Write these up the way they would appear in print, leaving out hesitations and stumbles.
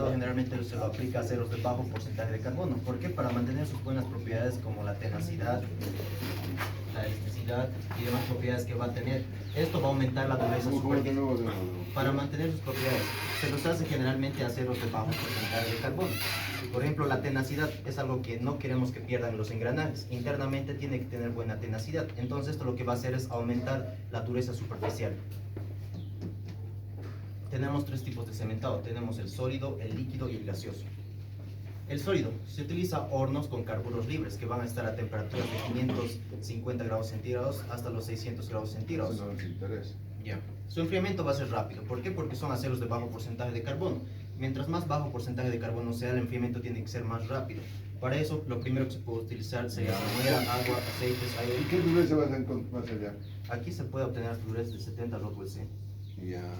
cementado generalmente se lo aplica a aceros de bajo porcentaje de carbono. ¿Por qué? Para mantener sus buenas propiedades como la tenacidad, la elasticidad y demás propiedades que va a tener. Esto va a aumentar la dureza superficial. Para mantener sus propiedades, se los hace generalmente a aceros de bajo porcentaje de carbono. Por ejemplo, la tenacidad es algo que no queremos que pierdan los engranajes. Internamente tiene que tener buena tenacidad. Entonces esto lo que va a hacer es aumentar la dureza superficial. Tenemos tres tipos de cementado. Tenemos el sólido, el líquido y el gaseoso. El sólido, se utiliza hornos con carburos libres que van a estar a temperaturas de 550 grados centígrados hasta los 600 grados centígrados. Eso no nos interesa. Ya. Su enfriamiento va a ser rápido. ¿Por qué? Porque son aceros de bajo porcentaje de carbono. Mientras más bajo porcentaje de carbono sea, el enfriamiento tiene que ser más rápido. Para eso, lo primero que se puede utilizar sería manera, agua, aceites, aire. ¿Y qué dureza vas a encontrar más allá? Aquí se puede obtener dureza de 70 Rockwell C. Ya.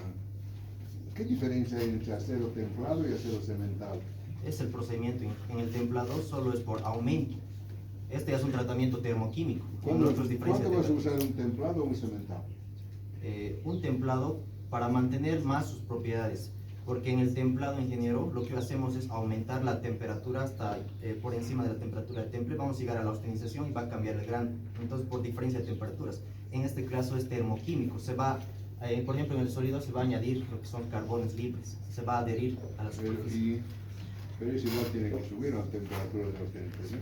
¿Qué diferencia hay entre acero templado y acero cementado? Es el procedimiento. En el templado solo es por aumento. Este es un tratamiento termoquímico. ¿Cuándo vas a usar un templado o un cementado? Un templado para mantener más sus propiedades, porque en el templado, ingeniero, lo que hacemos es aumentar la temperatura hasta por encima de la temperatura del temple. Vamos a llegar a la austenización y va a cambiar el grano, entonces por diferencia de temperaturas. En este caso es termoquímico. Se va, por ejemplo, en el sólido se va a añadir lo que son carbones libres, se va a adherir a la superficie. Pero es igual, tiene que subir a la temperatura de la austenización.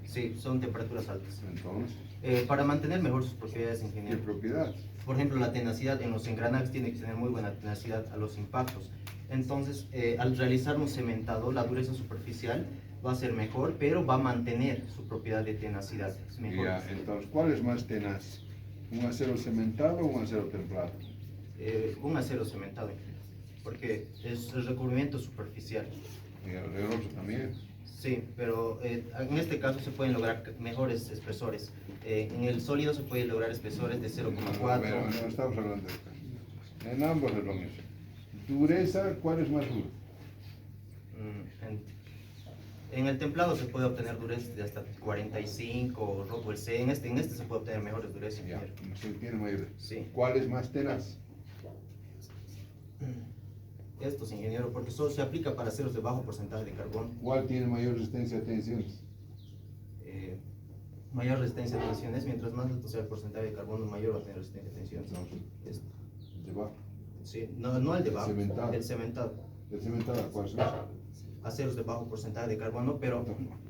Sí, son temperaturas altas. Entonces, Para mantener mejor sus propiedades, ¿qué ingeniero. propiedad? Por ejemplo, la tenacidad en los engranajes tiene que tener muy buena tenacidad a los impactos. Entonces, al realizar un cementado, la dureza superficial va a ser mejor, pero va a mantener su propiedad de tenacidad. Es mejor. Ya, entonces, ¿cuál es más tenaz? ¿Un acero cementado o un acero templado? Un acero cementado, porque es el recubrimiento superficial. Y el otro también. Sí, pero en este caso se pueden lograr mejores espesores. En el sólido se pueden lograr espesores de 0,4. Pero no estamos hablando de esto. En ambos es lo mismo. Dureza, ¿cuál es más duro? En el templado se puede obtener dureza de hasta 45 Rockwell C. En este se puede obtener mejores durezas. Ya, se tiene mayor. Sí. ¿Cuál es más tenaz? Estos, ingeniero, porque solo se aplica para aceros de bajo porcentaje de carbono. ¿Cuál tiene mayor resistencia a tensiones? Mayor resistencia a tensiones, mientras más alto sea el porcentaje de carbono, mayor va a tener resistencia a tensiones. Entonces, debajo. Sí, no el de bajo, Cementado. el cementado. ¿El cementado cuál es? Aceros de bajo porcentaje de carbono, pero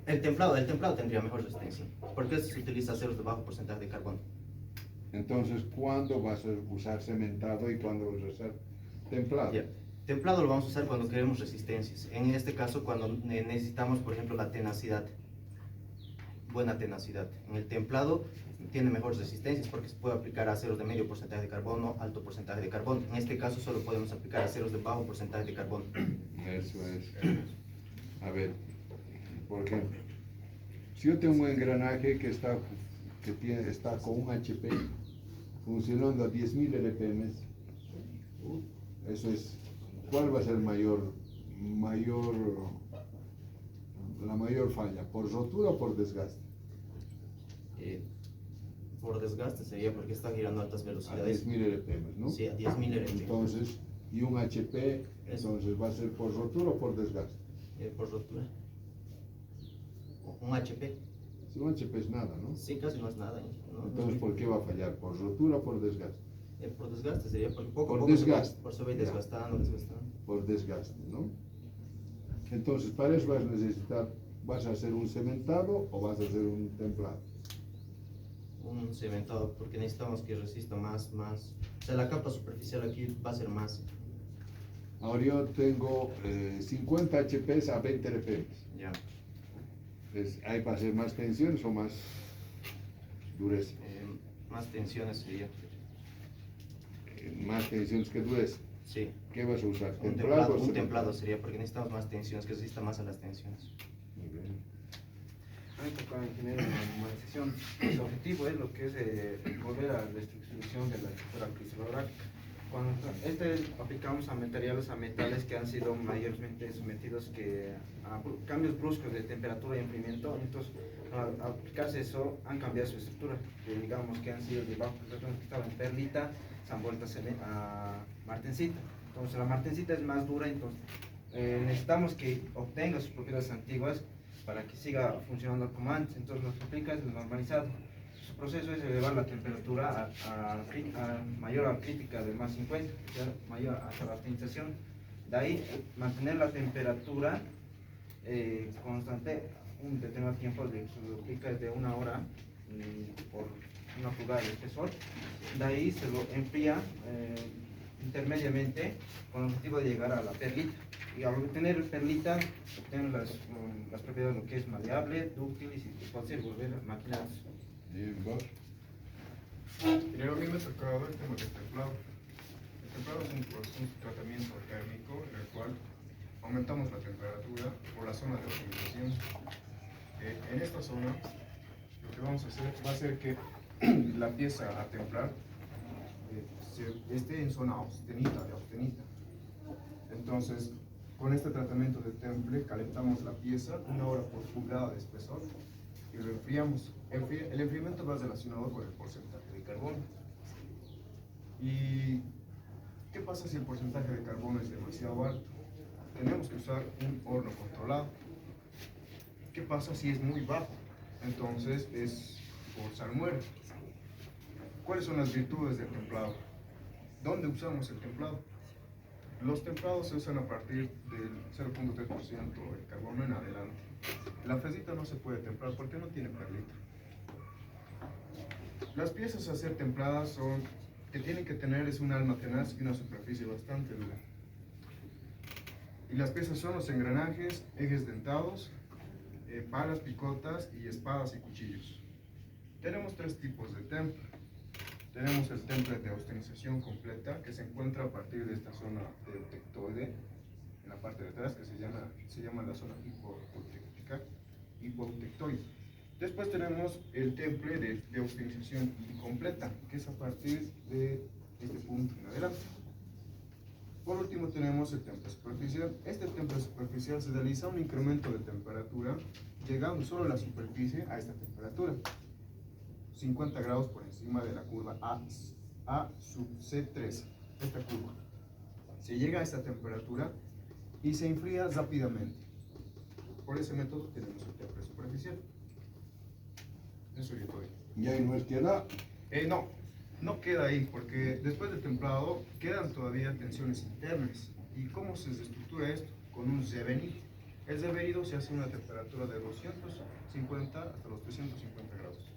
el templado tendría mejor resistencia, porque se utiliza aceros de bajo porcentaje de carbono. Entonces, ¿cuándo vas a usar cementado y cuándo vas a usar templado? Yeah. Templado lo vamos a usar cuando queremos resistencias. En este caso, cuando necesitamos, por ejemplo, la tenacidad, buena tenacidad. En el templado tiene mejores resistencias porque se puede aplicar a aceros de medio porcentaje de carbono, alto porcentaje de carbono. En este caso solo podemos aplicar aceros de bajo porcentaje de carbono. Eso es. Por ejemplo, si yo tengo un engranaje que está con un HP funcionando a 10.000 RPM, eso es, ¿cuál va a ser la mayor falla? ¿Por rotura o por desgaste? Por desgaste sería porque está girando a altas A velocidades. 10.000 RPM, ¿no? Sí, a 10.000 RPM. Entonces, y un HP, entonces, ¿va a ser por rotura o por desgaste? Por rotura. Un HP. Si un HP es nada, ¿no? Sí, casi no es nada. ¿No? Entonces, ¿por qué va a fallar? ¿Por rotura o por desgaste? Por desgaste sería porque poco a Por poco desgaste. se va desgastando. Por desgaste, ¿no? Entonces, para eso vas a necesitar, ¿vas a hacer un cementado o vas a hacer un templado? Un cementado, porque necesitamos que resista más. O sea, la capa superficial aquí va a ser más. Ahora yo tengo 50 HPs a 20 RPM. Ya. ¿Hay para hacer más tensiones o más dureza? Más tensiones sería. Más tensiones que dureza. Sí. ¿Qué vas a usar? Un templado sería porque necesitamos más tensiones, que resista más a las tensiones. Muy bien. A mí me tocaba ingeniero en la normalización. El objetivo es lo que es volver a la estructuración de la estructura cristalográfica. Cuando aplicamos a materiales, a metales que han sido mayormente sometidos a cambios bruscos de temperatura y enfriamiento, entonces al aplicarse eso han cambiado su estructura, digamos que han sido de bajo, que estaban en perlita, se han vuelto a martensita. Entonces la martensita es más dura, entonces necesitamos que obtenga sus propiedades antiguas para que siga funcionando como antes. Entonces lo que aplica es el normalizado. Su proceso es elevar la temperatura a mayor a crítica de más 50, o sea, mayor hasta la optimización. De ahí mantener la temperatura constante un determinado tiempo, se lo aplica de 1 hora por 1 pulgada de espesor. De ahí se lo enfría intermediamente con el objetivo de llegar a la perlita. Y al obtener perlita, obtener las propiedades de lo que es maleable, dúctil y puede ser volver a maquinados. Bien, vos. Y a mí me ha tocado el tema del templado. El templado es un tratamiento térmico en el cual aumentamos la temperatura por la zona de optimización. En esta zona, lo que vamos a hacer va a ser que la pieza a templar esté en zona de austenita. Entonces, con este tratamiento de temple, calentamos la pieza 1 hora por pulgada de espesor y lo enfriamos. El enfriamiento va relacionado con el porcentaje de carbono. ¿Y qué pasa si el porcentaje de carbono es demasiado alto? Tenemos que usar un horno controlado. ¿Qué pasa si es muy bajo? Entonces es por salmuera. ¿Cuáles son las virtudes del templado? ¿Dónde usamos el templado? Los templados se usan a partir del 0.3% de carbono en adelante. La fresita no se puede templar porque no tiene perlita. Las piezas a ser templadas que tienen que tener es un alma tenaz y una superficie bastante dura. Y las piezas son los engranajes, ejes dentados, palas, picotas y espadas y cuchillos. Tenemos 3 tipos de temple. Tenemos el temple de austenización completa, que se encuentra a partir de esta zona de eutectoide, en la parte de atrás, que se llama la zona hipoeutectoide. Después tenemos el temple de austenización incompleta, que es a partir de este punto en adelante. Por último tenemos el temple superficial. Este temple superficial se realiza un incremento de temperatura, llegando solo la superficie a esta temperatura. 50 grados por encima de la curva A sub C3, esta curva. Se llega a esta temperatura y se enfría rápidamente. Por ese método tenemos el temple superficial. Eso yo estoy. Y ahí no es que da. No queda ahí, porque después del templado quedan todavía tensiones internas. ¿Y cómo se desestructura esto? Con un revenido. El revenido se hace a una temperatura de 250 hasta los 350 grados.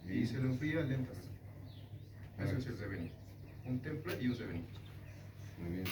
Y se lo enfría lentamente. Eso es el revenido. Un temple y un revenido. Muy bien.